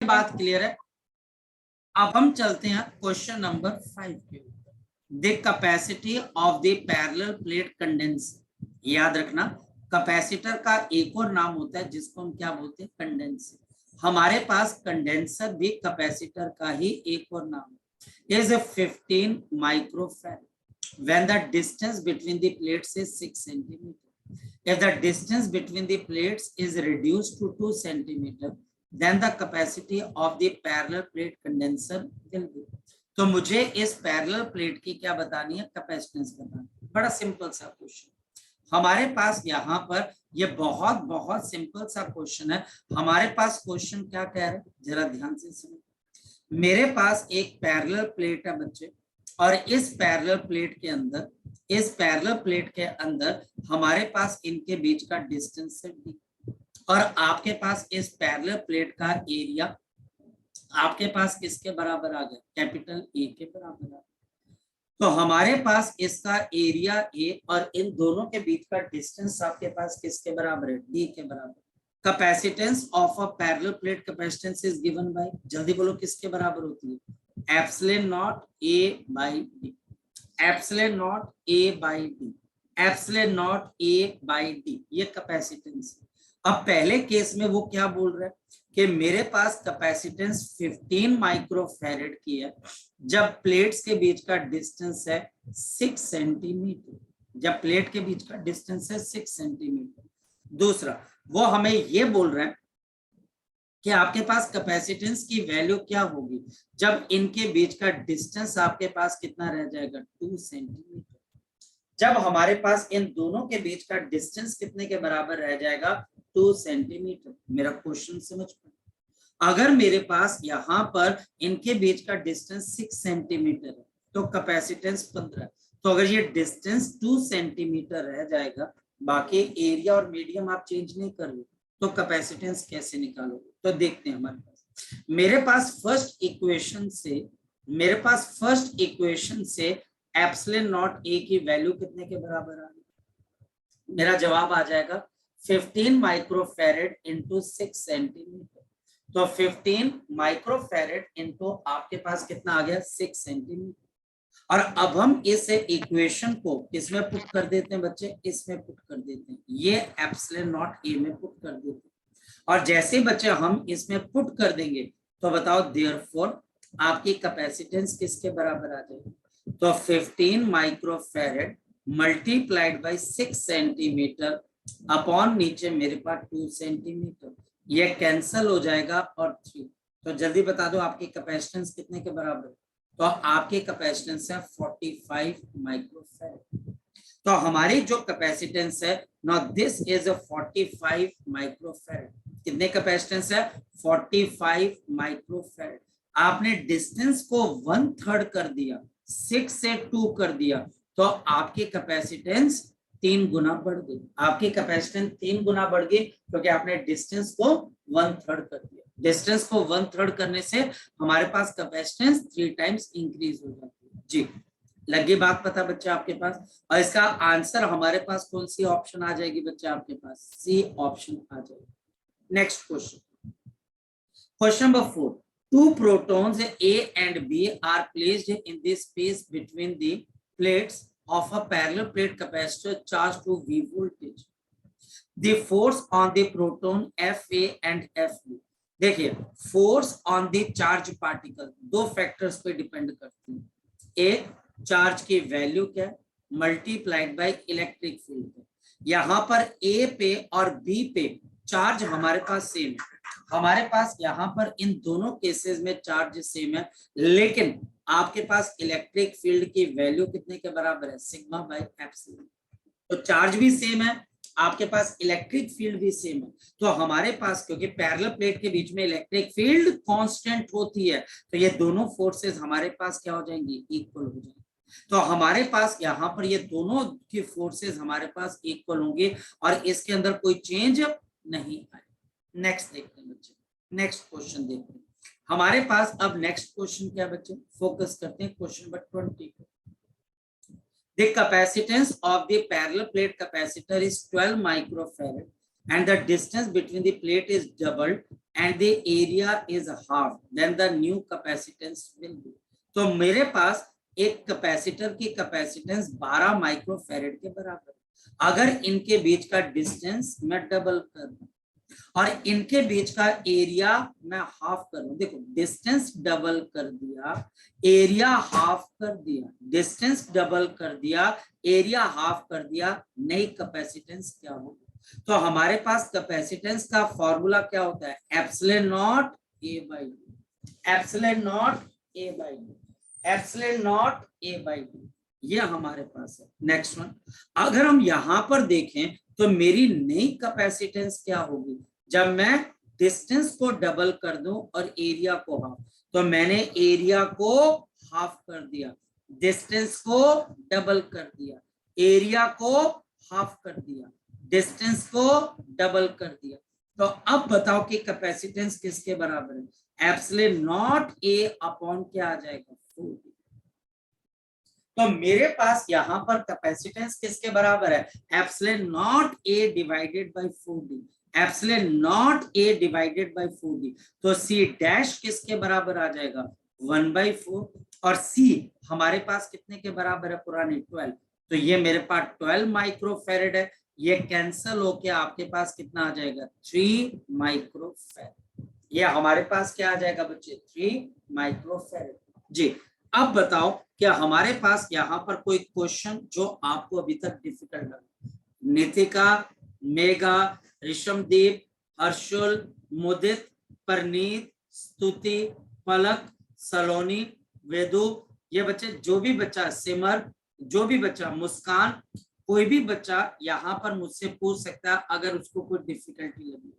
बात क्लियर है। अब हम चलते हैं क्वेश्चन नंबर 5 के ऊपर। The capacity of the parallel plate condenser. याद रखना, कैपेसिटर का एक और नाम होता है जिसको हम क्या बोलते हैं, कंडेंसर। हमारे पास कंडेंसर भी कैपेसिटर का ही एक और नाम है। Is 15 microfarad when the distance between the plates is 6 centimetre. If the distance between the plates is reduced to 2 centimetre, then the capacity of the parallel plate condenser will be। तो मुझे इस parallel plate की क्या बतानी है, capacitance बतानी। बड़ा simple सा क्वेश्चन हमारे पास यहाँ पर, ये बहुत बहुत सिंपल सा क्वेश्चन है। हमारे पास क्वेश्चन क्या कह रहा है, जरा ध्यान से सुनो। मेरे पास एक पैरेलल प्लेट है बच्चे, और इस पैरेलल प्लेट के अंदर हमारे पास इनके बीच का डिस्टेंस है d, और आपके पास इस पैरेलल प्लेट का एरिया आपके पास किसके बराबर आ गया, कैपिटल ए के बराबर आ गया। तो हमारे पास इसका एरिया ए और इन दोनों के बीच का डिस्टेंस आपके पास किसके बराबर है, डी के बराबर। Capacitance of a parallel plate capacitance is given by, जल्दी बोलो किसके बराबर होती है, epsilon not A by D. Epsilon not A by D, epsilon not A by D, ये कैपेसिटेंस है। अब पहले केस में वो क्या बोल रहा है कि मेरे पास कैपेसिटेंस 15 माइक्रोफैरेड की है जब प्लेट्स के बीच का डिस्टेंस है 6 सेंटीमीटर। जब प्लेट के बीच का डिस्टेंस है 6 सेंटीमीटर। दूसरा, वो हमें ये बोल रहा है कि आपके पास कैपेसिटेंस की वैल्यू क्या होगी जब इनके बीच का डिस्टेंस आपके पास कितना रह जाएगा, 2 सेंटीमीटर। जब हमारे पास इन दोनों के बीच का डिस्टेंस कितने के बराबर रह जाएगा, 2 सेंटीमीटर। मेरा क्वेश्चन समझ पाए, अगर मेरे पास यहाँ पर इनके बीच का डिस्टेंस 6 सेंटीमीटर है तो कैपेसिटेंस 15। तो अगर ये डिस्टेंस 2 सेंटीमीटर रह जाएगा, बाकी एरिया और मीडियम आप चेंज नहीं कर रहे, तो कैपेसिटेंस कैसे निकालोगे। तो देखते हैं हमारे पास, मेरे पास फर्स्ट इक्वेशन से एप्सिलॉन नॉट ए की वैल्यू कितने के बराबर आ गई, मेरा जवाब आ जाएगा 15 माइक्रोफैरेड इंटू 6 सेंटीमीटर। तो 15 माइक्रोफैरेड इंटू आपके पास कितना आ गया, 6 सेंटीमीटर। और अब हम इस इक्वेशन को किसमें पुट कर देते हैं बच्चे, इसमें पुट कर देते हैं, ये एप्सिलॉन नॉट ए में पुट कर देते हैं। और जैसे बच्चे हम इसमें पुट कर देंगे तो बताओ देयरफॉर आपकी कैपेसिटेंस किसके बराबर आ जाएगी। तो 15 microfarad multiplied by 6 centimetre upon नीचे मेरे पास 2 सेंटीमीटर, ये कैंसल हो जाएगा और 3। तो जल्दी बता दो आपकी कैपेसिटेंस कितने के बराबर है। तो आपकी कैपेसिटेंस है 45 माइक्रोफैरेड। तो हमारी जो कैपेसिटेंस है, नाउ दिस इज 45 माइक्रोफैरेड। कितने कैपेसिटेंस है, 45 माइक्रोफैरेड। आपने डिस्टेंस को 1/3 कर दिया, 6 से 2 कर दिया, तो आपकी कैपेसिटेंस 3 गुना बढ़ गई। आपकी कैपेसिटेंस 3 गुना बढ़ गई क्योंकि आपने डिस्टेंस को 1/3 कर दिया। डिस्टेंस को 1/3 करने से हमारे पास कैपेसिटेंस 3 टाइम्स इंक्रीज हो जाती है। जी, लगी बात पता बच्चे आपके पास। और इसका आंसर हमारे पास कौन सी ऑप्शन आ जाएगी बच्चे, आपके पास सी ऑप्शन आ जाएगी। Next question, question number 4। Two protons A and B are placed in the space between the plates of a parallel plate capacitor charged to V voltage. The force on the proton Fa and Fb। देखिए, force on the charge particle दो factors पे depend करती है। एक, charge की value क्या है, multiplied by electric field. यहाँ पर ए पे और बी पे चार्ज हमारे पास सेम है। हमारे पास यहाँ पर इन दोनों केसेस में चार्ज सेम है, लेकिन आपके पास इलेक्ट्रिक फील्ड की वैल्यू कितने के बराबर है, सिग्मा बाय एप्सिलॉन। तो चार्ज भी सेम है, आपके पास इलेक्ट्रिक फील्ड भी सेम है। तो हमारे पास, क्योंकि पैरेलल प्लेट के बीच में इलेक्ट्रिक फील्ड कांस्टेंट होती है, तो ये दोनों फोर्सेस हमारे पास क्या हो जाएंगी, इक्वल हो जाएंगी। तो हमारे पास यहाँ पर ये दोनों की फोर्सेस हमारे पास इक्वल होंगे और इसके अंदर कोई चेंज नहीं आए। नेक्स्ट देखते हैं बच्चे, नेक्स्ट क्वेश्चन देखते हैं हमारे पास। अब नेक्स्ट क्वेश्चन क्या बच्चे, फोकस करते हैं क्वेश्चन नंबर 20 को। The capacitance of the parallel plate capacitor is 12 microfarad and the distance between the plate is doubled and the area is half, then the new capacitance will be. तो मेरे पास एक capacitor की capacitance 12 microfarad के बराबर, अगर इनके बीच का distance मैं डबल कर दूं और इनके बीच का एरिया मैं हाफ कर दूं, देखो डिस्टेंस डबल कर दिया, एरिया हाफ कर दिया, डिस्टेंस डबल कर दिया, एरिया हाफ कर दिया, नई कैपेसिटेंस क्या होगी? तो हमारे पास कैपेसिटेंस का फॉर्मूला क्या होता है? Epsilon not a by D, epsilon not a by D, epsilon not a by D, ये हमारे पास है। नेक्स्ट वन, अगर हम यहां पर देखें तो मेरी नई कैपेसिटेंस क्या होगी? जब मैं डिस्टेंस को डबल कर दूं और एरिया को हाफ, तो मैंने एरिया को हाफ कर दिया, डिस्टेंस को डबल कर दिया, एरिया को हाफ कर दिया, डिस्टेंस को डबल कर दिया। तो अब बताओ कि कैपेसिटेंस किसके बराबर है? एप्सिलॉन नॉट ए अपॉन क्या आ जाएगा? 4D। तो मेरे पास यहां पर कैपेसिटेंस किसके बराबर है? Epsilon not A divided bye 4D, epsilon not A divided bye 4D। तो सी डैश किसके बराबर आ जाएगा? 1/4, और सी हमारे पास कितने के बराबर है? पुराने 12। तो ये मेरे पास 12 माइक्रोफैरेड है, ये कैंसिल होके आपके पास कितना आ जाएगा? 3 माइक्रोफैरेड। ये हमारे पास क्या आ जाएगा बच्चे? 3 माइक्रोफैरेड। जी, अब बताओ क्या हमारे पास यहाँ पर कोई क्वेश्चन जो आपको अभी तक डिफिकल्ट लगा? नितिका, मेघा, ऋषमदीप, हर्षुल, मुदित, परनीत, स्तुति, पलक, सलोनी, वेदु, ये बच्चे जो भी बच्चा, सिमर, जो भी बच्चा, मुस्कान, कोई भी बच्चा यहाँ पर मुझसे पूछ सकता है अगर उसको कोई डिफिकल्टी लगी।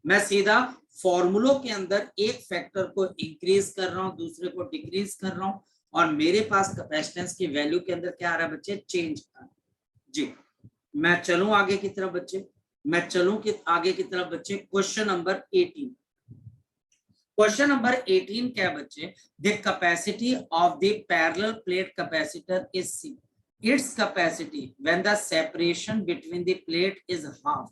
मैं सीधा फॉर्मूलों के अंदर एक फैक्टर को इंक्रीज कर रहा हूँ, दूसरे को डिक्रीज कर रहा हूँ, और मेरे पास कैपेसिटेंस की वैल्यू के अंदर क्या आ रहा है बच्चे? चेंज आ रहा है। जी, मैं चलूं आगे की तरफ बच्चे, मैं चलूं कि आगे की तरफ बच्चे। क्वेश्चन नंबर 18, क्वेश्चन नंबर 18 क्या है बच्चे? The capacity of the parallel plate capacitor is C, its capacity when the separation between the plate is half,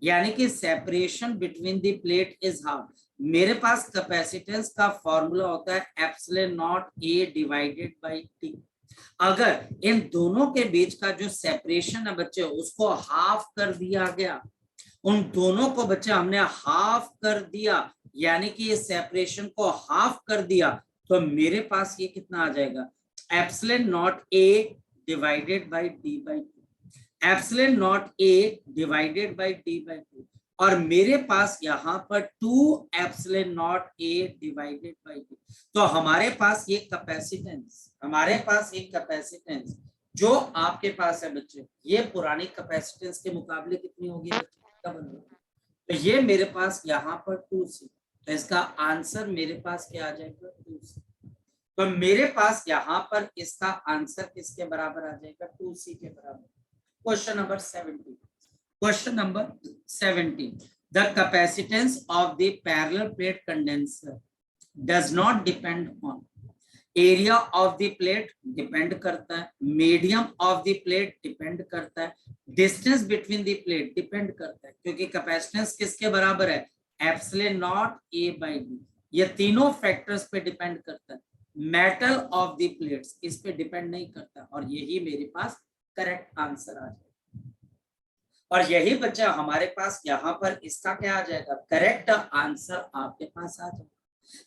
यानी कि separation between the plate is half. मेरे पास कैपेसिटेंस का फॉर्मूला होता है epsilon not A divided by T. अगर इन दोनों के बीच का जो सेपरेशन है बच्चे उसको हाफ कर दिया गया, उन दोनों को बच्चे हमने हाफ कर दिया, यानी कि ये सेपरेशन को हाफ कर दिया, तो मेरे पास ये कितना आ जाएगा? Epsilon not A divided bye D by two, epsilon not A divided bye D by two, और मेरे पास यहाँ पर 2 epsilon not A divided bye D. तो हमारे पास ये कैपेसिटेंस, हमारे पास एक कैपेसिटेंस जो आपके पास है बच्चे, ये पुरानी कैपेसिटेंस के मुकाबले कितनी होगी? तो ये मेरे पास यहाँ पर 2C, तो इसका आंसर मेरे पास क्या आ जाएगा? 2C। तो मेरे पास यहाँ पर इसका आंसर किसके बराबर आ जाएगा? 2C के बराबर। Question number 17, question number 17, the capacitance of the parallel plate condenser does not depend on area of the plate, depend करता है, medium of the plate depend करता है, distance between the plate depend करता है, क्योंकि capacitance किसके बराबर है? Epsilon not A by D. ये तीनों फैक्टर्स पे डिपेंड करता है। मेटल ऑफ द प्लेट्स इस पे डिपेंड नहीं करता, और यही मेरे पास करेक्ट आंसर आ जाएगा। और यही बच्चा हमारे पास यहाँ पर इसका क्या आ जाएगा? करेक्ट आंसर आपके पास आ जाएगा।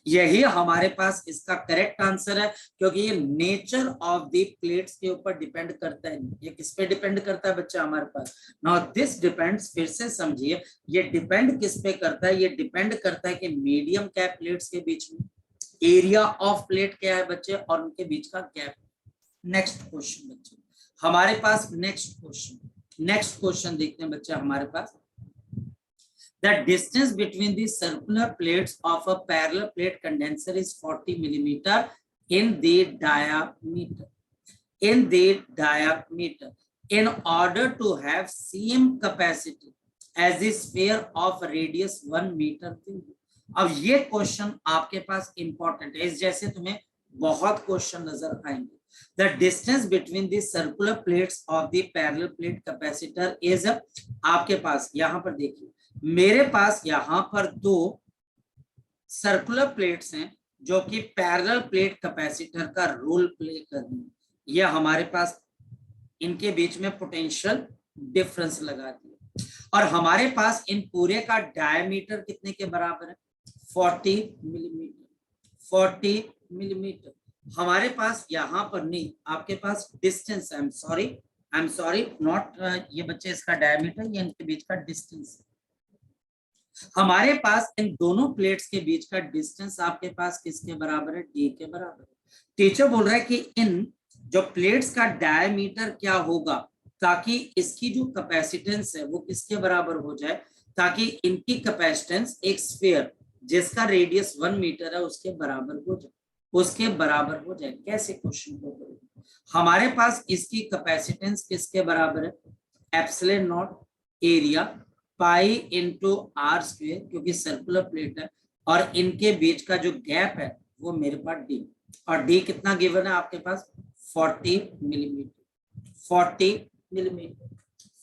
यही हमारे पास इसका करेक्ट आंसर है, क्योंकि ये नेचर ऑफ द प्लेट्स के ऊपर डिपेंड करता है। ये किस पे डिपेंड करता है बच्चा? हमारे पास नाउ दिस डिपेंड्स, फिर से समझिए, ये डिपेंड किस पे करता है? ये डिपेंड करता है कि मीडियम क्या है प्लेट्स के बीच में, एरिया ऑफ प्लेट क्या है बच्चे, और उनके बीच का गैप। नेक्स्ट क्वेश्चन बच्चे हमारे पास, नेक्स्ट क्वेश्चन देखते हैं बच्चे हमारे पास। The distance between the circular plates of a parallel plate condenser is 40 millimeter in the diameter. In order to have same capacity as the sphere of radius 1 meter. अब ये question आपके पास important है, इस जैसे तुम्हें बहुत क्वेश्चन नजर आएंगे। The distance between the circular plates of the parallel plate capacitor is, आपके पास यहाँ पर देखिए, मेरे पास यहाँ पर 2 सर्कुलर प्लेट्स हैं जो कि पैरेलल प्लेट कैपेसिटर का रोल प्ले कर रही है। ये हमारे पास इनके बीच में पोटेंशियल डिफरेंस लगा दिया और हमारे पास इन पूरे का डायमीटर कितने के बराबर है 40 मिलीमीटर। 40 मिलीमीटर हमारे पास यहाँ पर नहीं, आपके पास distance, I am sorry not ये बच्चे इसका डायमीटर, ये इनके बीच का डिस्टेंस। हमारे पास इन दोनों प्लेट्स के बीच का डिस्टेंस आपके पास किसके बराबर है, डी के बराबर है। टीचर बोल रहा है कि इन जो प्लेट्स का डायमीटर क्या होगा ताकि इसकी जो कैपेसिटेंस है वो किसके बराबर हो जाए, ताकि इनकी कैपेसिटेंस एक स्फीयर जिसका रेडियस 1 मीटर है उसके बराबर हो जाए, उसके बराबर हो जाए। कैसे क्वेश्चन को करेंगे, हमारे पास इसकी कैपेसिटेंस किसके बराबर है, epsilon naught area pi into R square, क्योंकि सर्कुलर प्लेट है और इनके बीच का जो गैप है वो मेरे पास डी, और डी कितना गिवन है आपके पास 40 मिलीमीटर। 40 millimetre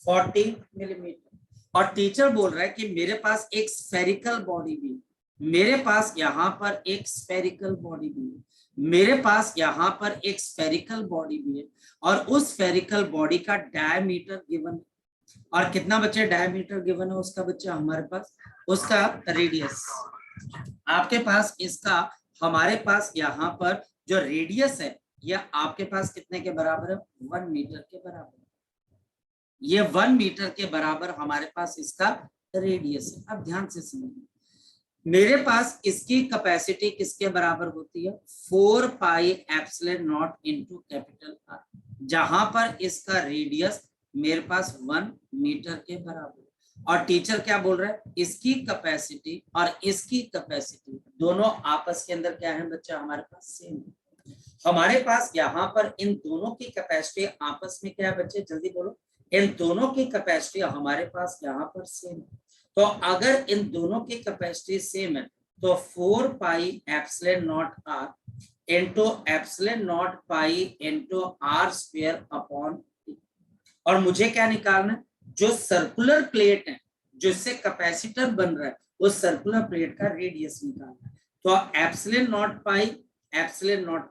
40 millimetre. और टीचर बोल रहा है कि मेरे पास एक स्फेरिकल बॉडी भी, मेरे पास यहाँ पर एक स्फेरिकल बॉडी भी है, मेरे पास यहाँ पर एक स्फेरिकल बॉडी भी है और उस स्फेरिकल बॉडी का डायमीटर गिवन, और कितना बच्चे डायमीटर गिवन है उसका बच्चा हमारे पास, उसका रेडियस आपके पास, इसका हमारे पास यहाँ पर जो रेडियस है यह आपके पास कितने के बराबर है, 1 मीटर के बराबर। ये 1 मीटर के बराबर हमारे पास इसका रेडियस है। अब ध्यान से समझिए, मेरे पास इसकी कैपेसिटी किसके बराबर होती है, 4 pi epsilon nought into capital R, जहां पर इसका रेडियस मेरे पास 1 मीटर के बराबर। और टीचर क्या बोल रहा है, इसकी कैपेसिटी और इसकी कैपेसिटी दोनों आपस के अंदर क्या है बच्चा, हमारे पास सेम है। हमारे पास यहाँ पर इन दोनों की कैपेसिटी आपस में क्या है बच्चे, जल्दी बोलो, इन दोनों की कैपेसिटी हमारे पास यहाँ पर सेम है। तो अगर इन दोनों की कैपेसिटी सेम है तो 4 pi epsilon naught R into epsilon naught pi into R square upon, और मुझे क्या निकालना है, जो सर्कुलर प्लेट है जिससे कैपेसिटर बन रहा है उस सर्कुलर प्लेट का रेडियस निकालना है। तो एप्सिलॉन नॉट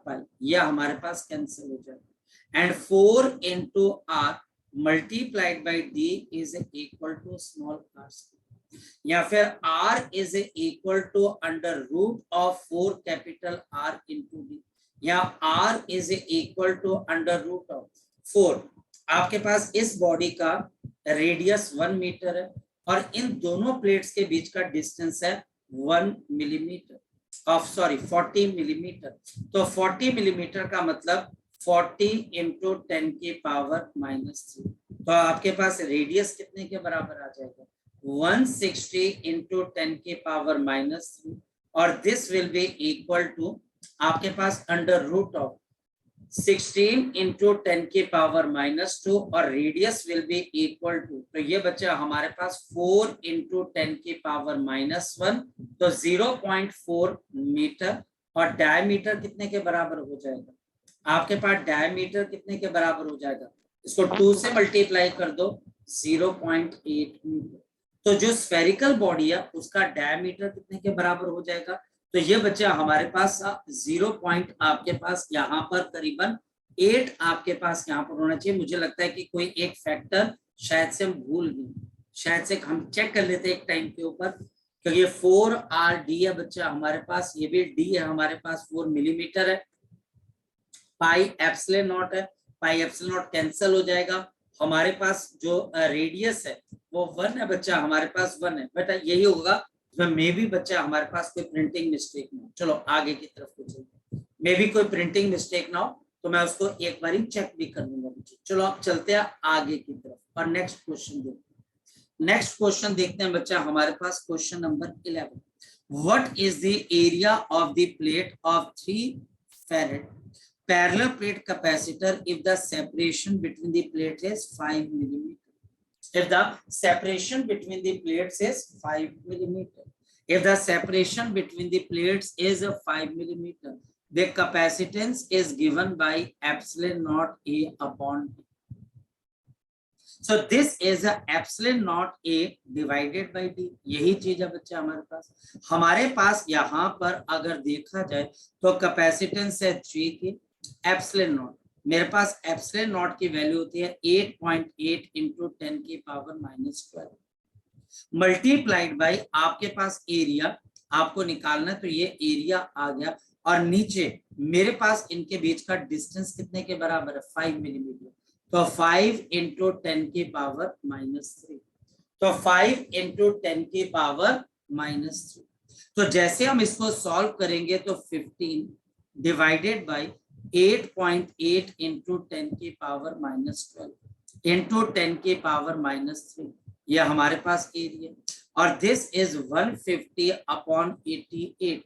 पाई यह हमारे पास कैंसिल हो जाएगा and 4 into R multiplied by D is equal to small R, या फिर r is equal to under root of 4 capital R into D, या r is equal to under root of 4। आपके पास इस body का radius 1 metre है और इन दोनों plates के बीच का डिस्टेंस है 1 मिलीमीटर, ऑफ सॉरी 40 मिलीमीटर। तो 40 मिलीमीटर का मतलब 40 इंटू 10 की पावर -3, तो आपके पास रेडियस कितने के बराबर आ जाएगा, 160 इंटू 10 की पावर -3, और this will be equal to आपके पास अंडर रूट ऑफ 16 इंटू 10 की पावर -2, और radius will be equal to, तो ये बच्चा हमारे पास 4 इंटू 10 की पावर -1, तो 0.4 मीटर, और डायमीटर कितने के बराबर हो जाएगा, आपके पास डायमीटर कितने के बराबर हो जाएगा, इसको 2 से मल्टीप्लाई कर दो, 0.8 मीटर। तो जो स्फेरिकल बॉडी है उसका डायमीटर कितने के बराबर हो जाएगा, तो ये बच्चा हमारे पास 0 पॉइंट आपके पास यहाँ पर करीबन 8 आपके पास यहाँ पर होना चाहिए। मुझे लगता है कि कोई एक फैक्टर शायद से हम भूल गए, शायद से हम चेक कर लेते एक टाइम के ऊपर, क्योंकि ये 4RD है बच्चा हमारे पास, ये भी D है हमारे पास, 4 मिलीमीटर है, पाई एप्सिलॉन नॉट है, पाई एप्सिलॉन नॉट कैंसिल हो जाएगा, हमारे पास जो रेडियस है वो 1 है बच्चा, हमारे पास 1 है बेटा, यही होगा। मे भी बच्चा हमारे पास कोई प्रिंटिंग मिस्टेक ना हो, चलो आगे की तरफ को चलते, मे भी कोई प्रिंटिंग मिस्टेक ना हो तो मैं उसको एक बार चेक भी कर लूंगा बच्चे। चलो आप चलते हैं आगे की तरफ और नेक्स्ट क्वेश्चन देखते हैं। नेक्स्ट क्वेश्चन देखते हैं बच्चा हमारे पास question number 11, what is the area of the plate of 3 farad parallel plate capacitor if the separation between the plates is 5 millimeter. If the separation between the plates is 5 millimeter, if the separation between the plates is 5 millimeter, the capacitance is given by epsilon naught A upon D. So this is epsilon not A divided bye D. यही चीज है बच्चा हमारे पास यहाँ पर अगर देखा जाए तो कैपेसिटेंस है 3 की, एप्सिलॉन नॉट मेरे पास एप्सिलॉन नॉट की वैल्यू होती है 8.8 इंटू 10 की पावर -12 मल्टीप्लाइड बाई आपके पास एरिया आपको निकालना है, तो ये एरिया आ गया और नीचे मेरे पास इनके बीच का डिस्टेंस कितने के बराबर है 5 मिलीमीटर, तो 5 इंटू 10 की पावर -3, तो 5 इंटू 10 की पावर -3। तो जैसे हम इसको सॉल्व करेंगे तो 15 डिवाइडेड बाई 8.8 इंटू 10 की पावर -12 इंटू 10 की पावर -3, ये हमारे पास एरिया, और this is 150 upon 88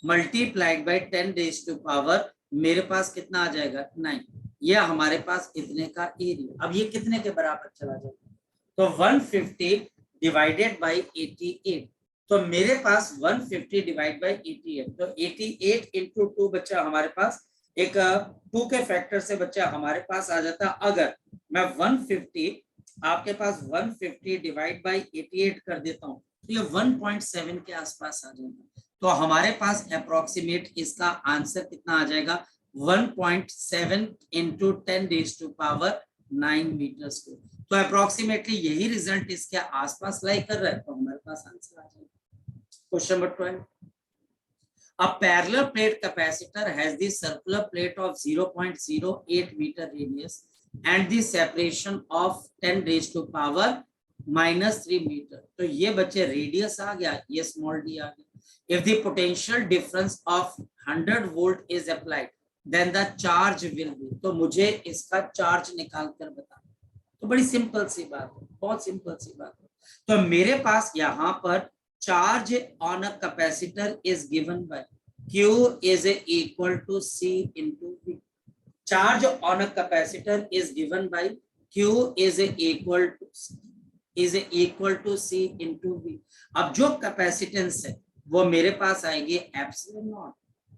multiplied by 10 raise to power मेरे पास कितना आ जाएगा 9, ये हमारे पास इतने का एरिया। अब ये कितने के बराबर चला जाएगा, तो 150 डिवाइडेड बाई 88, तो मेरे पास 150 डिवाइड बाई 88, तो 88 इंटू 2 बच्चा हमारे पास एक 2 के फैक्टर से बच्चा हमारे पास आ जाता। अगर मैं 150 आपके पास 150 डिवाइड बाई 88 कर देता हूँ तो ये 1.7 के आसपास आ जाएगा, तो हमारे पास अप्रोक्सीमेट इसका आंसर कितना आ जाएगा 1.7 into 10 raise to power 9 metre square, तो अप्रोक्सीमेटली यही रिजल्ट इसके आसपास लाई कर रहा है, तो हमारे पास आंसर आ जाएगा। Question number 12, a parallel plate capacitor has the circular plate of 0.08 meter radius and the separation of 10 raised to power -3 meter, तो ये बच्चे रेडियस आ गया, ये स्मॉल डी आ गया। If the potential difference of 100 volt is applied then the charge will be, तो मुझे इसका charge निकाल कर बता, तो बड़ी सिंपल सी बात है, बहुत सिंपल सी बात है। तो मेरे पास यहाँ पर charge on a capacitor is given by Q is equal to C into V. Charge on a capacitor is given by Q is equal to C into V. अब जो कैपेसिटेंस है वो मेरे पास आएगी epsilon naught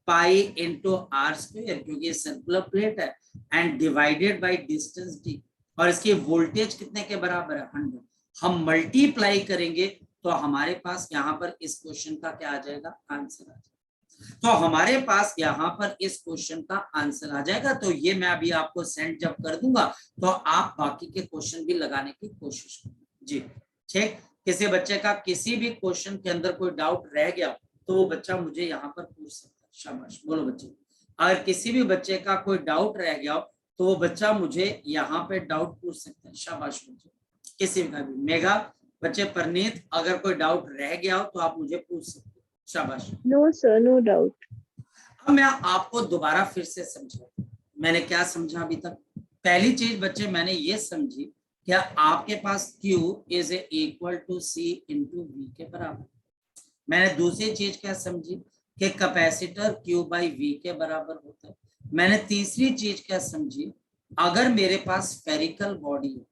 pi into R square, क्योंकि circular plate है, and divided by distance D, और इसकी वोल्टेज कितने के बराबर है 100। हम मल्टीप्लाई करेंगे तो हमारे पास यहाँ पर इस क्वेश्चन का क्या आ जाएगा आंसर आ जाएगा, तो हमारे पास यहाँ पर इस क्वेश्चन का आंसर आ जाएगा। तो ये मैं अभी आपको सेंड जब कर दूंगा तो आप बाकी के क्वेश्चन भी लगाने की कोशिश करें जी, ठीक। किसी बच्चे का किसी भी क्वेश्चन के अंदर कोई डाउट रह गया तो वो बच्चा मुझे यहाँ पर पूछ सकता है, शाबाश बोलो बच्चे। अगर किसी भी बच्चे का कोई डाउट रह गया तो वो बच्चा मुझे यहाँ पे डाउट पूछ सकता है, शाबाश बच्चे, किसी का भी। मेघा बच्चे, परनीत, अगर कोई डाउट रह गया हो तो आप मुझे पूछ सकते हो, शाबाश। No sir, no doubt. अब मैं आपको दोबारा फिर से समझा, मैंने क्या समझा अभी तक। पहली चीज बच्चे मैंने ये समझी, क्या आपके पास Q is equal to C into V के बराबर। मैंने दूसरी चीज क्या समझी कि कैपेसिटर Q बाई V के बराबर होता है। मैंने तीसरी चीज क्या समझी, अगर मेरे पास स्फेरिकल बॉडी है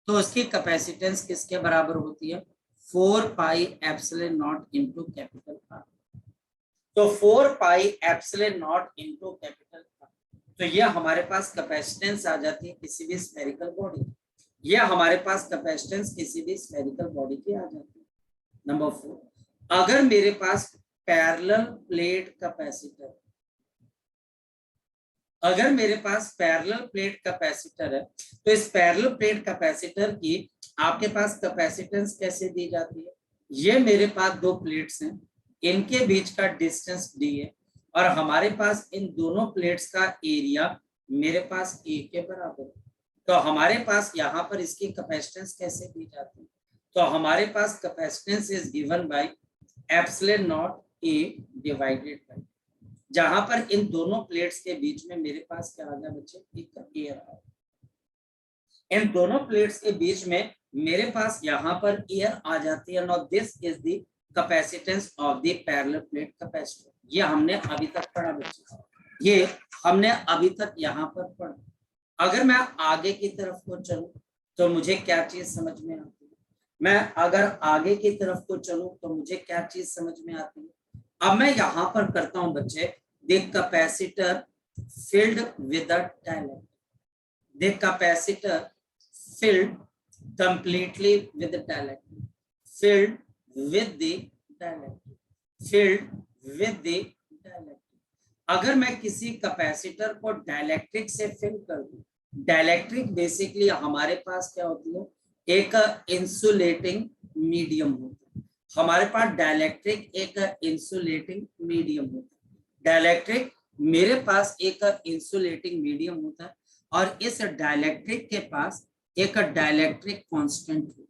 तो उसकी कैपेसिटेंस किसके बराबर होती है 4 pi epsilon nought into capital R, तो 4 pi epsilon nought into capital R, तो ये हमारे पास कैपेसिटेंस आ जाती है किसी भी स्फेरिकल बॉडी, ये हमारे पास कैपेसिटेंस किसी भी स्फेरिकल बॉडी की आ जाती है। नंबर 4, अगर मेरे पास पैरेलल प्लेट कैपेसिटर, अगर मेरे पास पैरेलल प्लेट कैपेसिटर है तो इस पैरेलल प्लेट कैपेसिटर की आपके पास कैपेसिटेंस कैसे दी जाती है, ये मेरे पास दो प्लेट्स हैं, इनके बीच का डिस्टेंस d है और हमारे पास इन दोनों प्लेट्स का एरिया मेरे पास a के बराबर है, तो हमारे पास यहाँ पर इसकी कैपेसिटेंस कैसे दी जाती है, तो हमारे पास capacitance is given by epsilon nought a divided by, जहां पर इन दोनों प्लेट्स के बीच में मेरे पास क्या आ गया बच्चे एक एयर आ, इन दोनों प्लेट्स के बीच में मेरे पास यहाँ पर एयर आ जाती है। Now this is the capacitance of the parallel plate capacitor, ये हमने अभी तक पढ़ा बच्चे, ये हमने अभी तक यहाँ पर पढ़ा। अगर मैं आगे की तरफ को चलूं तो मुझे क्या चीज समझ में आती है, मैं अगर आगे की तरफ को चलूं तो मुझे क्या चीज समझ में आती है। अब मैं यहाँ पर करता हूं बच्चे, the capacitor filled with the talent, the capacitor filled completely with the dielectric, filled with the dielectric, filled with the dielectric. अगर मैं किसी कैपेसिटर को डाइलेक्ट्रिक से फिल कर दूं, डाइलेक्ट्रिक बेसिकली हमारे पास क्या होती है, एक इंसुलेटिंग मीडियम होता है। हमारे पास डाइलेक्ट्रिक एक इंसुलेटिंग मीडियम होता है, डाइलेक्ट्रिक मेरे पास एक इंसुलेटिंग मीडियम होता है, और इस डाइलेक्ट्रिक के पास एक डाइलेक्ट्रिक कांस्टेंट होता है,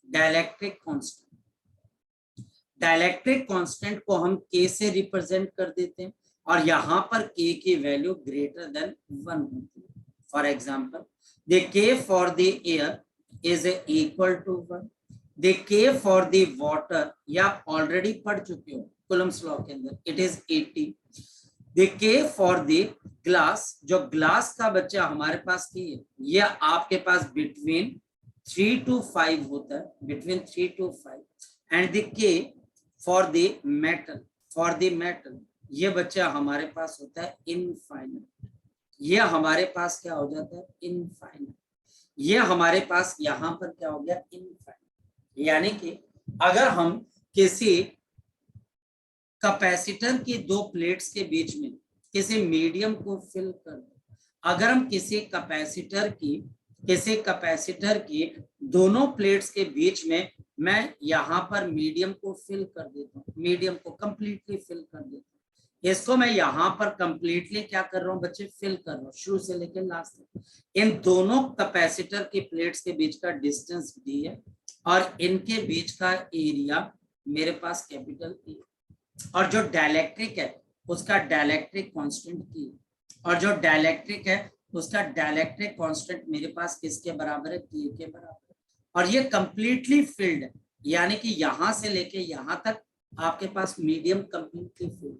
डाइलेक्ट्रिक कांस्टेंट। डाइलेक्ट्रिक कांस्टेंट को हम के से रिप्रेजेंट कर देते हैं, और यहां पर के की वैल्यू ग्रेटर देन 1 होती है। For example the K for the air is equal to 1, the K for the water, या आप ऑलरेडी पढ़ चुके हो कूलम्स लॉ के अंदर, it is 80। The K for the glass, जो ग्लास का बच्चा हमारे पास की है, ये आपके पास बिटवीन 3 to 5 होता है, between 3 to 5, and the K for the metal, for the metal, ये बच्चा हमारे पास होता है इनफाइनाइट, ये हमारे पास क्या हो जाता है इनफाइनाइट, ये हमारे पास यहां पर क्या हो गया इनफाइनाइट। यानी कि अगर हम किसी कैपेसिटर की दो प्लेट्स के बीच में किसी मीडियम को फिल कर दें, अगर हम किसी कैपेसिटर की दोनों प्लेट्स के बीच में मैं यहां पर मीडियम को फिल कर देता हूं, मीडियम को कंप्लीटली फिल कर देता हूं, इसको मैं यहां पर कंप्लीटली क्या कर रहा हूं बच्चे, फिल कर रहा हूं शुरू से लेकर लास्ट तक। इन दोनों कैपेसिटर की प्लेट्स के बीच का डिस्टेंस डी है, और इनके बीच का एरिया मेरे पास कैपिटल ए, और जो डाइलेक्ट्रिक है उसका डाइलेक्ट्रिक कांस्टेंट की, और जो डाइलेक्ट्रिक है उसका डाइलेक्ट्रिक कांस्टेंट मेरे पास किसके बराबर है, के के बराबर है, और ये कंप्लीटली फिल्ड है, यानी कि यहां से लेके यहां तक आपके पास medium completely filled.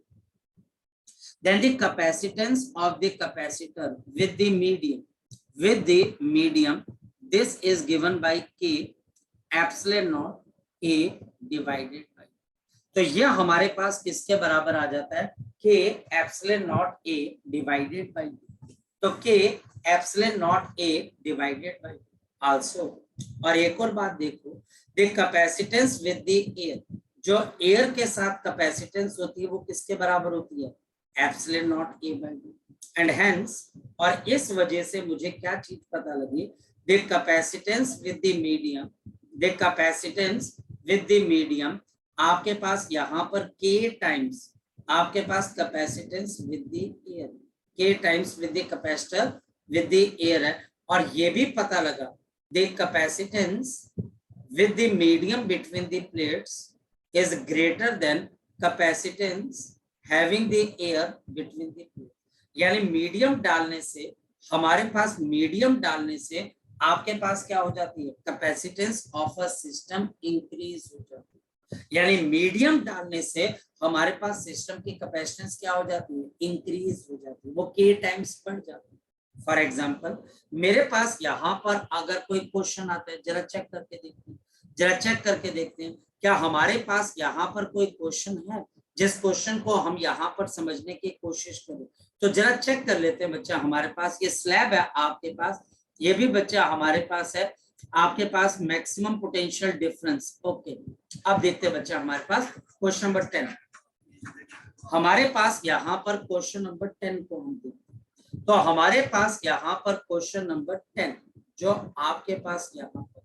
Then the capacitance of the capacitor with the medium, this is given by K epsilon naught A divided by, तो ये हमारे पास किसके बराबर आ जाता है, K epsilon naught A divided by, तो K epsilon naught A divided by also। और एक और बात देखो, the capacitance with the air, जो एयर के साथ कैपेसिटेंस होती है वो किसके बराबर होती है, epsilon not A by D, and hence, और इस वजह से मुझे क्या चीज पता लगी, the capacitance with the medium, the capacitance with the medium, आपके पास यहाँ पर के टाइम्स आपके पास capacitance with the air, K times with the capacitor with the air है, और ये भी पता लगा the capacitance with the medium between the plates is greater than capacitance having the air between the plate। यानी medium डालने से आपके पास क्या हो जाती है, capacitance of a system increase हो जाती है, यानी मीडियम डालने से हमारे पास सिस्टम की कैपेसिटेंस क्या हो जाती है, इंक्रीज हो जाती है, वो के टाइम्स बढ़ जाती है। फॉर एग्जांपल मेरे पास यहाँ पर अगर कोई क्वेश्चन आता है, जरा चेक करके देखते हैं, क्या हमारे पास यहाँ पर कोई क्वेश्चन है, जिस क्वेश्चन को हम यहाँ पर समझने की कोशिश करें, तो जरा चेक कर लेते हैं बच्चा। हमारे पास ये स्लैब है, आपके पास ये भी बच्चा हमारे पास है, आपके पास मैक्सिमम पोटेंशियल डिफरेंस। ओके, अब देखते हैं बच्चा हमारे पास क्वेश्चन नंबर 10, हमारे पास यहाँ पर क्वेश्चन नंबर 10 को हम देखते हैं, तो हमारे पास यहाँ पर क्वेश्चन नंबर 10 जो आपके पास यहाँ पर,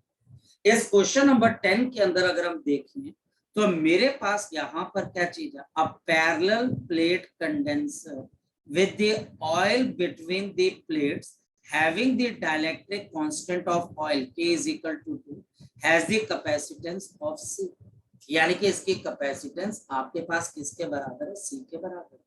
इस क्वेश्चन नंबर 10 के अंदर अगर हम देखें तो मेरे पास यहाँ पर क्या चीज है, अ parallel plate condenser with the oil between the plates having the dielectric constant of oil K is equal to 2 has the capacitance of C, यानी कि इसकी कैपेसिटेंस आपके पास किसके बराबर है, C के बराबर है।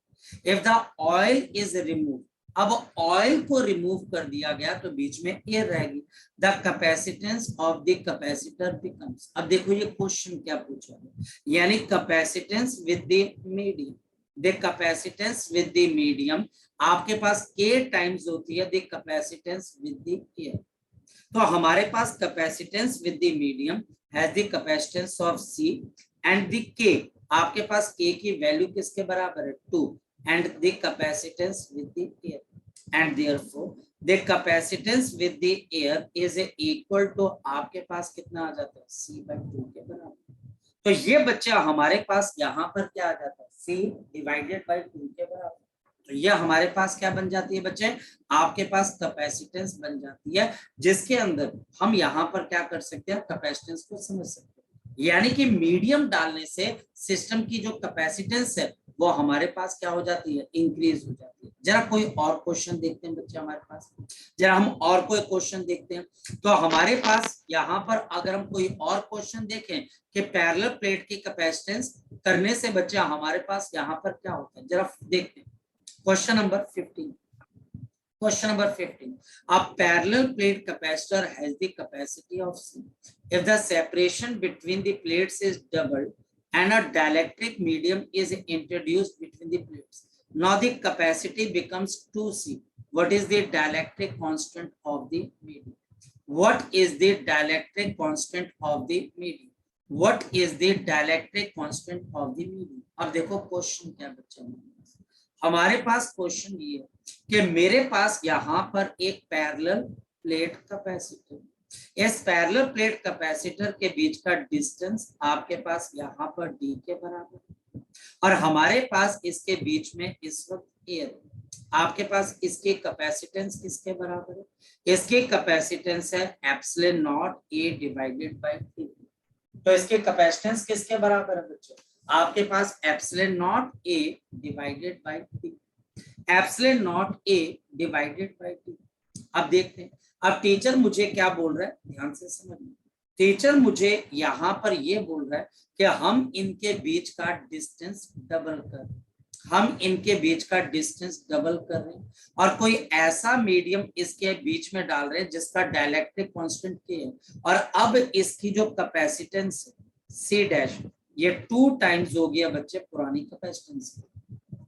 If the oil is removed, अब ऑयल को रिमूव कर दिया गया तो बीच में एयर रहेगी, the capacitance of the capacitor becomes, अब देखो ये क्वेश्चन क्या पूछा है, यानी capacitance with the medium, the capacitance with the medium आपके पास के टाइम्स होती है the capacitance with the air, तो हमारे पास capacitance with the medium has the capacitance of C and the K, आपके पास के की वैल्यू किसके बराबर है 2 and the capacitance with the air, and therefore the capacitance with the air is equal to, आपके पास कितना आ जाता है, C by 2 के बराबर। तो ये बच्चा हमारे पास यहाँ पर क्या आ जाता है, C डिवाइडेड बाई 2 के बराबर। तो ये हमारे पास क्या बन जाती है बच्चे, आपके पास कैपेसिटेंस बन जाती है, जिसके अंदर हम यहाँ पर क्या कर सकते हैं, कैपेसिटेंस को समझ सकते हैं। यानी कि मीडियम डालने से सिस्टम की जो कैपेसिटेंस है वो हमारे पास क्या हो जाती है, इंक्रीज हो जाती है। जरा कोई और क्वेश्चन देखते हैं बच्चे हमारे पास, जरा हम और कोई क्वेश्चन देखते हैं। तो हमारे पास यहाँ पर अगर हम कोई और क्वेश्चन देखें कि पैरेलल प्लेट की कैपेसिटेंस करने से बच्चा हमारे पास यहाँ पर क्या होता है, जरा देखते हैं। Question number 15, question number 15, a parallel plate capacitor has the capacity of C. If the separation between the plates is doubled and a dielectric medium is introduced between the plates, now the capacity becomes 2C. What is the dielectric constant of the medium? What is the dielectric constant of the medium? What is the dielectric constant of the medium? अब देखो question क्या बच्चा, हमारे पास question ये है कि मेरे पास यहाँ पर एक पैरेलल प्लेट कैपेसिटर, इस पैरेलल प्लेट कैपेसिटर के बीच का डिस्टेंस आपके पास यहाँ पर d के बराबर है, और हमारे पास इसके बीच में इस वक्त एयर, आपके पास इसकी कैपेसिटेंस किसके बराबर है, इसकी कैपेसिटेंस है epsilon not A divided by T. तो इसके कैपेसिटेंस किसके बराबर है बच्चों, आपके पास epsilon not A divided by T, epsilon not A divided by T. अब देखते हैं, अब टीचर मुझे क्या बोल रहा है, ध्यान से समझिए। टीचर मुझे यहाँ पर ये बोल रहा है कि हम इनके बीच का डिस्टेंस डबल कर रहे हैं, हम इनके बीच का डिस्टेंस डबल कर रहे हैं, और कोई ऐसा मीडियम इसके बीच में डाल रहे हैं जिसका डायलेक्ट्रिक कांस्टेंट के है, और अब इसकी जो कैपेसिटेंस सी डैश ये 2 टाइम्स हो गया बच्चे पुरानी कैपेसिटेंस,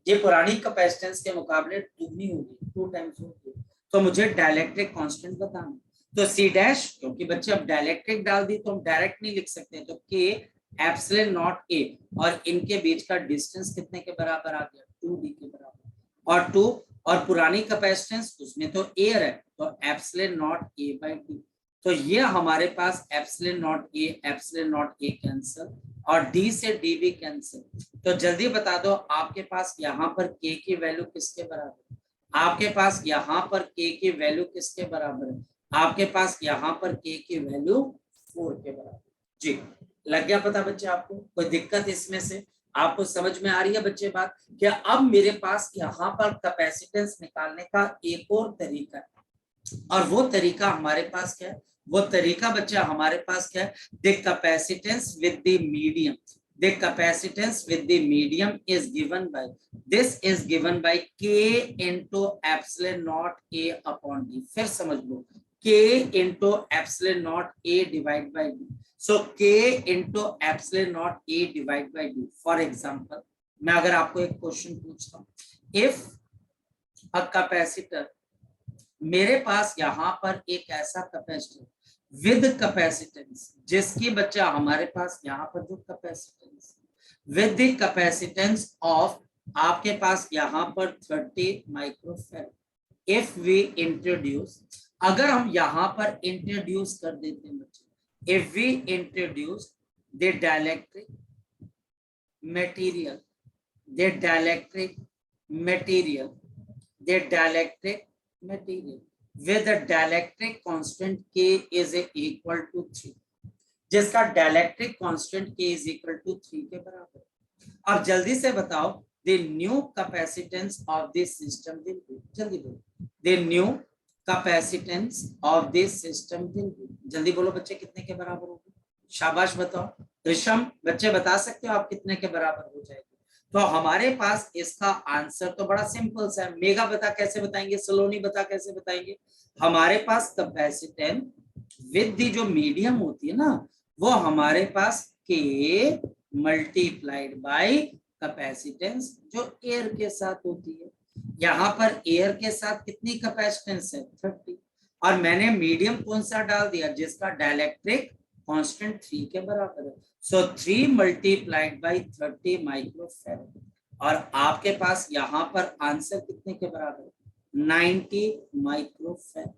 ये पुरानी कैपेसिटेंस के मुकाबले दुगनी होगी, 2 टाइम्स होगी। तो मुझे डायलेक्ट्रिक कांस्टेंट बताना, तो सी डैश, क्योंकि बच्चे अब डायलेक्ट्रिक डाल दी तो हम डायरेक्ट नहीं लिख सकते, तो के एप्सिलॉन नॉट ए, और इनके बीच का डिस्टेंस कितने के बराबर आ गया, 2d के बराबर, और 2 और पुरानी कैपेसिटेंस उसमें तो एयर है, तो epsilon not A by T. तो ये हमारे पास एप्सिलॉन नॉट ए कैंसिल, और d से d भी कैंसिल। तो जल्दी बता दो आपके पास यहाँ पर k की वैल्यू किसके बराबर है, आपके पास यहाँ पर k की वैल्यू किसके बराबर है, आपके पास यहाँ पर k की वैल्यू 4 के बराबर। जी लग गया पता बच्चे आपको, कोई दिक्कत इसमें से आपको समझ में आ रही है बच्चे बात, क्या अब मेरे पास यहाँ पर कैपेसिटेंस निकालने का एक और तरीका है, और वो तरीका हमारे पास क्या है, वो तरीका बच्चा हमारे पास क्या है, the capacitance with the medium, the capacitance with the medium is given by, this is given by k into epsilon naught a upon d। फिर समझ लो, k into epsilon naught a divide by d, so k into epsilon naught a divide by d। For example, मैं अगर आपको एक question पूछता हूँ, if a capacitor, मेरे पास यहाँ पर एक ऐसा कैपेसिटर विद कैपेसिटेंस, जिसकी बच्चा हमारे पास यहाँ पर जो capacitance with the capacitance of, आपके पास यहाँ पर 30 माइक्रोफैराड, इफ वी इंट्रोड्यूस, अगर हम यहाँ पर इंट्रोड्यूस कर देते हैं बच्चे, if we introduce the dielectric material, the dielectric material, the dielectric material with a dielectric constant k is equal to 3, जिसका dielectric constant k is equal to 3 के बराबर। अब जल्दी से बताओ the new capacitance of this system will be, जल्दी बोलो, the new capacitance of this system will be, जल्दी बोलो बच्चे कितने के बराबर होगी, शाबाश बताओ, ऋषम बच्चे बता सकते हो आप कितने के बराबर हो जाएगी। तो हमारे पास इसका आंसर तो बड़ा सिंपल सा है, मेगा बता कैसे बताएंगे, सलोनी बता कैसे बताएंगे, हमारे पास कैपेसिटेंस विद दी जो मीडियम होती है ना, वो हमारे पास k मल्टीप्लाइड बाय कैपेसिटेंस जो एयर के साथ होती है, यहाँ पर एयर के साथ कितनी कैपेसिटेंस है 30, और मैंने मीडियम कौन सा डाल दिया, जिसका डायलेक्ट्रिक कांस्टेंट 3 के बराबर है, सो 3 मल्टीप्लाइड बाय 30 माइक्रोफैराड, और आपके पास यहाँ पर आंसर कितने के बराबर है, 90 माइक्रोफैराड।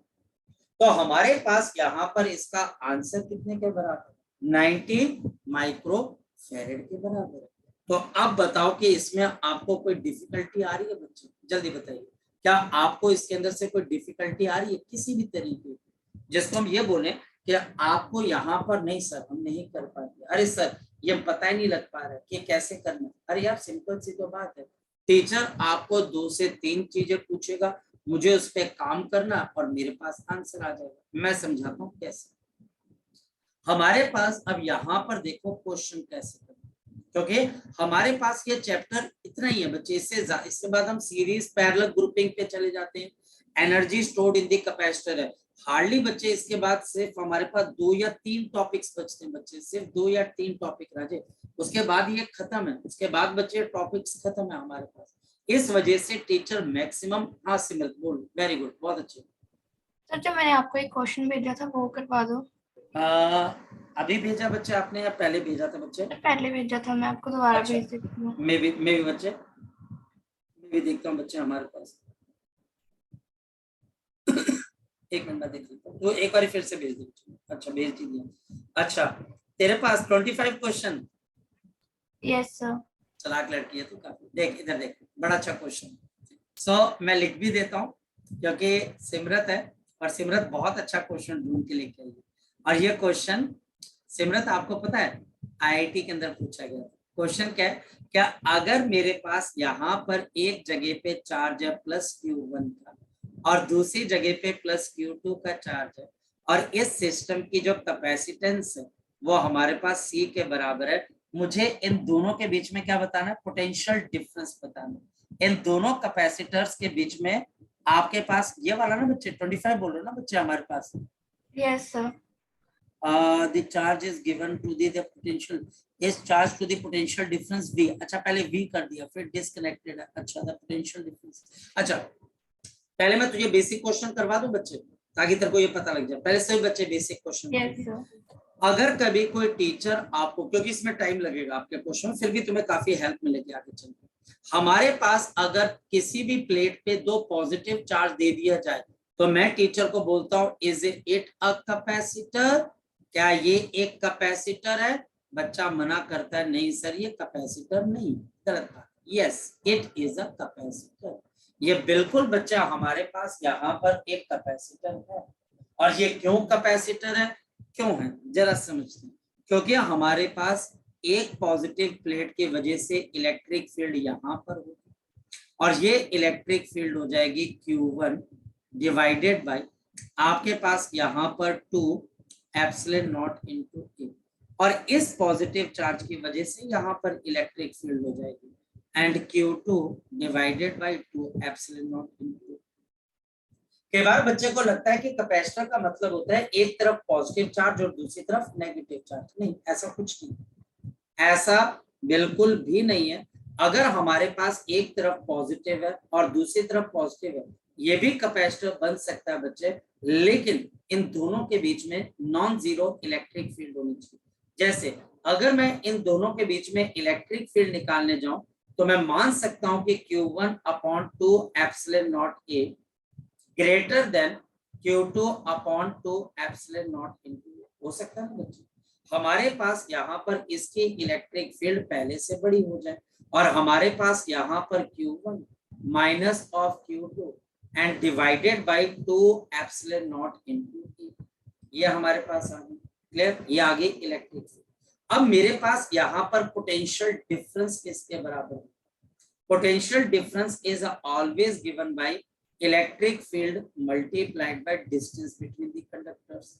तो हमारे पास यहाँ पर इसका आंसर कितने के बराबर, 90 माइक्रोफैराड के बराबर है। तो अब बताओ कि इसमें आपको कोई डिफिकल्टी आ रही है बच्चे, जल्दी बताइए, क्या आपको इसके अंदर से कोई डिफिकल्टी आ रही है किसी भी तरीके की, जिसको हम ये बोले कि आपको यहाँ पर नहीं सर हम नहीं कर पाते, अरे सर ये पता ही नहीं लग पा रहा है कि कैसे करना, अरे यार सिंपल सी तो बात है, टीचर आपको 2 से 3 चीजें पूछेगा, मुझे उस पर काम करना और मेरे पास आंसर आ जाएगा। मैं समझाता हूँ कैसे। हमारे पास अब यहाँ पर देखो क्वेश्चन कैसे करना, क्योंकि हमारे पास ये चैप्टर इतना ही है बच्चे, इसके बाद हम सीरीज पैरेलल ग्रुपिंग पे चले जाते हैं, energy stored in the capacitor है। हार्डली बच्चे इसके बाद सिर्फ हमारे पास 2 या 3 टॉपिक्स बचते हैं बच्चे, सिर्फ 2 या 3 टॉपिक राजे, उसके बाद ये खत्म है, उसके बाद बच्चे टॉपिक्स खत्म है हमारे पास। इस वजह से टीचर मैक्सिमम, हाँ सिमरत बोल, वेरी गुड, बहुत अच्छे। सर जो मैंने आपको एक क्वेश्चन भेजा था वो करवा दो। अभी भेजा बच्चे आपने या पहले भेजा था बच्चे? पहले भेजा था, मैं आपको दोबारा अच्छा, भेज देती हूँ। मैं भी बच्चे, मैं भी देखता हूँ बच्चे हमारे पास। एक मिनट में देख लेता हूँ, तो एक बार फिर से भेज दो। अच्छा भेज दिया। अच्छा तेरे पास 25 क्वेश्चन? Yes sir. चलाक लड़की है तू काफी, देख इधर देख, बड़ा अच्छा क्वेश्चन। मैं लिख भी देता हूँ क्योंकि सिमरत है और सिमरत बहुत अच्छा क्वेश्चन ढूंढ के लेके आई है। और ये क्वेश्चन सिमरत आपको पता है आईआईटी के अंदर पूछा गया। क्वेश्चन क्या है, क्या अगर मेरे पास यहाँ पर एक जगह पे चार्ज है प्लस Q1 का और दूसरी जगह पे प्लस Q2 का चार्ज है, और इस सिस्टम की जो कैपेसिटेंस है वो हमारे पास C के बराबर है, मुझे इन दोनों के बीच में क्या बताना है, पोटेंशियल डिफरेंस बताना है। इन दोनों कैपेसिटर्स के बीच में आपके पास ये वाला ना बच्चे 25 बोल रहे हो ना बच्चे हमारे पास? Yes sir. The charge is given to the potential is charged to the potential difference V। अच्छा पहले V कर दिया फिर डिस्कनेक्टेड है। अच्छा the potential difference। अच्छा पहले मैं तुझे बेसिक क्वेश्चन करवा दूं बच्चे ताकि तेरे को ये पता लग जाए, पहले सभी बच्चे बेसिक क्वेश्चन। Yes sir. अगर कभी कोई टीचर आपको, क्योंकि इसमें टाइम लगेगा आपके क्वेश्चन, फिर भी तुम्हें काफी हेल्प मिलेगी आगे चलकर। हमारे पास अगर किसी भी प्लेट पे 2 पॉजिटिव चार्ज दे दिया जाए तो मैं टीचर को बोलता हूँ इज इट अ कैपेसिटर, क्या ये एक कैपेसिटर है? बच्चा मना करता है नहीं सर ये कैपेसिटर नहीं, गलत बात। Yes it is a capacitor, ये बिल्कुल बच्चा हमारे पास यहाँ पर एक कैपेसिटर है। और ये क्यों कैपेसिटर है, क्यों है जरा समझते हैं, क्योंकि हमारे पास एक पॉजिटिव प्लेट की वजह से इलेक्ट्रिक फील्ड यहाँ पर होगी और ये इलेक्ट्रिक फील्ड हो जाएगी Q1 डिवाइडेड बाय आपके पास यहाँ पर 2 एप्सिलॉन नॉट इनटू A, और इस पॉजिटिव चार्ज की वजह से यहाँ पर इलेक्ट्रिक फील्ड हो जाएगी and Q2 divided by 2 epsilon nought into. कई बार बच्चे को लगता है कि कैपेसिटर का मतलब होता है एक तरफ पॉजिटिव चार्ज और दूसरी तरफ नेगेटिव चार्ज, नहीं ऐसा कुछ नहीं, ऐसा बिल्कुल भी नहीं है। अगर हमारे पास एक तरफ पॉजिटिव है और दूसरी तरफ पॉजिटिव है ये भी कैपेसिटर बन सकता है बच्चे, लेकिन इन दोनों के बीच में नॉन जीरो इलेक्ट्रिक फील्ड होनी चाहिए। जैसे अगर मैं इन दोनों के बीच में इलेक्ट्रिक फील्ड निकालने जाऊं तो मैं मान सकता हूं कि Q1/2 epsilon nought A greater than Q2/2 epsilon nought into, हो सकता है ना बच्चे? हमारे पास यहाँ पर इसकी इलेक्ट्रिक फील्ड पहले से बड़ी हो जाए और हमारे पास यहाँ पर Q1 minus of Q2 and divided bye 2 epsilon nought into A, ये हमारे पास आ गई। क्लियर, ये आ गई इलेक्ट्रिक फील्ड। अब मेरे पास यहाँ पर पोटेंशियल डिफरेंस किसके बराबर है? Potential difference is always given by electric field multiplied by distance between the conductors,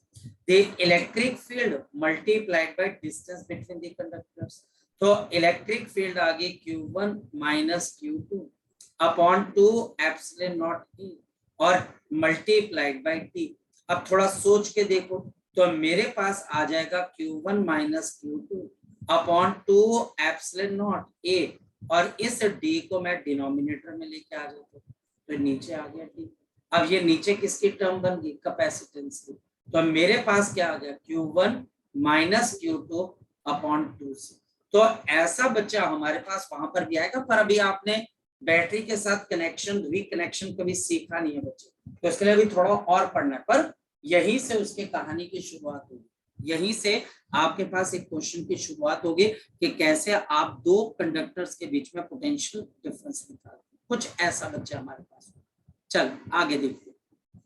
the electric field multiplied by distance between the conductors। तो इलेक्ट्रिक फील्ड आ गई Q1 minus Q2 upon 2 epsilon not E और multiplied by T। अब थोड़ा सोच के देखो तो मेरे पास आ जाएगा Q1 minus Q2 upon 2 epsilon nought A, और इस D को मैं डिनोमिनेटर में लेके आ जाता हूँ तो नीचे आ गया T। अब ये नीचे किसकी टर्म बन गई, कैपेसिटेंस की, तो मेरे पास क्या आ गया Q1 माइनस Q2 अपॉन 2 से। तो ऐसा बच्चा हमारे पास वहां पर भी आएगा, पर अभी आपने बैटरी के साथ कनेक्शन रिकनेक्शन कभी सीखा नहीं है बच्चे, तो इसके लिए भी थोड़ा और पढ़ना है, पर यहीं से उसके कहानी की शुरुआत होगी, यहीं से आपके पास एक क्वेश्चन की शुरुआत होगी कि कैसे आप दो कंडक्टर्स के बीच में पोटेंशियल डिफरेंस निकालते हैं। कुछ ऐसा बच्चा हमारे पास। चल आगे देखते हैं।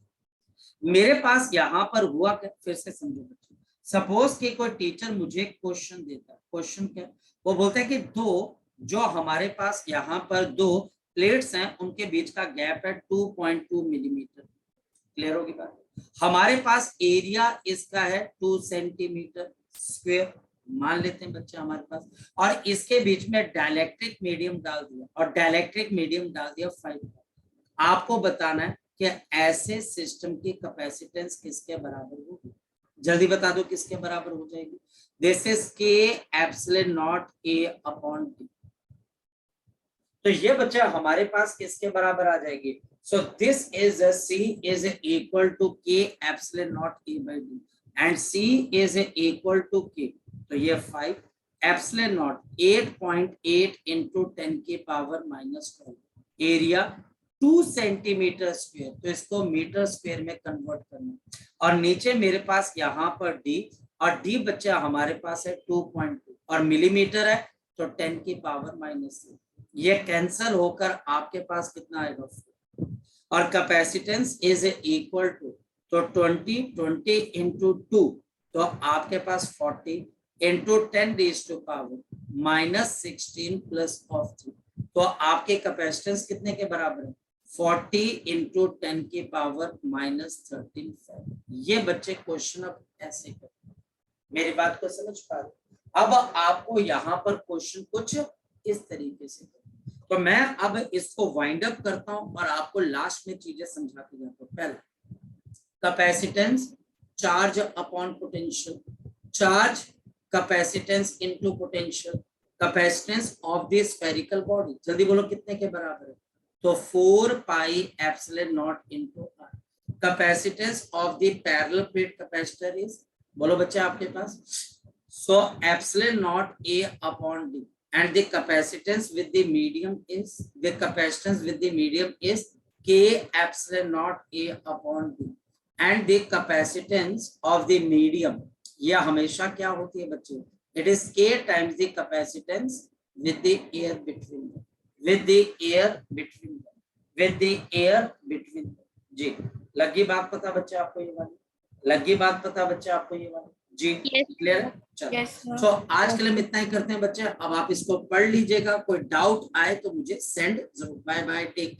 मेरे पास यहाँ पर हुआ क्या, फिर से समझो बच्चे। सपोज कि कोई टीचर मुझे क्वेश्चन देता है, क्वेश्चन क्या, वो बोलता है कि दो जो हमारे पास यहाँ पर दो प्लेट्स हैं उनके बीच का गैप है 2.2 मिलीमीटर। क्लियर होगी बात? हमारे पास एरिया इसका है 2 सेंटीमीटर स्क्वायर मान लेते हैं बच्चे हमारे पास, और इसके बीच में डाइलेक्ट्रिक मीडियम डाल दिया, और डाइलेक्ट्रिक मीडियम डाल दिया 5। आपको बताना है कि ऐसे सिस्टम की कैपेसिटेंस किसके बराबर होगी। जल्दी बता दो किसके बराबर हो जाएगी। दिस इज के epsilon not a upon D. तो ये बच्चा हमारे पास किसके बराबर आ जाएगी। So this is C is equal to K epsilon naught A by D and C is equal to K, तो ये 5 epsilon naught 8.8 into 10 की पावर -12, एरिया 2 सेंटीमीटर स्क्वायर, तो इसको मीटर स्क्वायर में कन्वर्ट करना, और नीचे मेरे पास यहाँ पर D, और D बच्चा हमारे पास है 2.2 और मिलीमीटर है तो 10 की पावर -3, ये कैंसल होकर आपके पास कितना आएगा, और कैपेसिटेंस इज इक्वल टू, तो 20 इंटू 2, तो आपके पास 40 into 10 raise to power -16 plus of 3, तो आपके कैपेसिटेंस कितने के बराबर है, 40 इंटू 10 की पावर -13। ये बच्चे क्वेश्चन अब ऐसे करते, मेरी बात को समझ पा रहे। अब आपको यहाँ पर क्वेश्चन कुछ इस तरीके से, तो मैं अब इसको वाइंड अप करता हूं और आपको लास्ट में चीजें समझा के जाता हूं। पहले capacitance charge upon potential, charge capacitance into potential, capacitance of the spherical body, जल्दी बोलो कितने के बराबर है, तो 4 pi epsilon nought into r। Capacitance of the parallel plate capacitor is, बोलो बच्चे आपके पास, so epsilon nought a upon d, and the capacitance with the medium is K epsilon naught A upon D, and the capacitance of the medium, यह हमेशा क्या होती है बच्चों, it is K times the capacitance with the air between them, जी लगी बात पता बच्चे आपको, ये वाली लगी बात पता बच्चे आपको, ये वाली जी क्लियर है। चलो तो आज के लिए हम इतना ही करते हैं बच्चे, अब आप इसको पढ़ लीजिएगा, कोई डाउट आए तो मुझे सेंड जरूर। Bye bye, take care.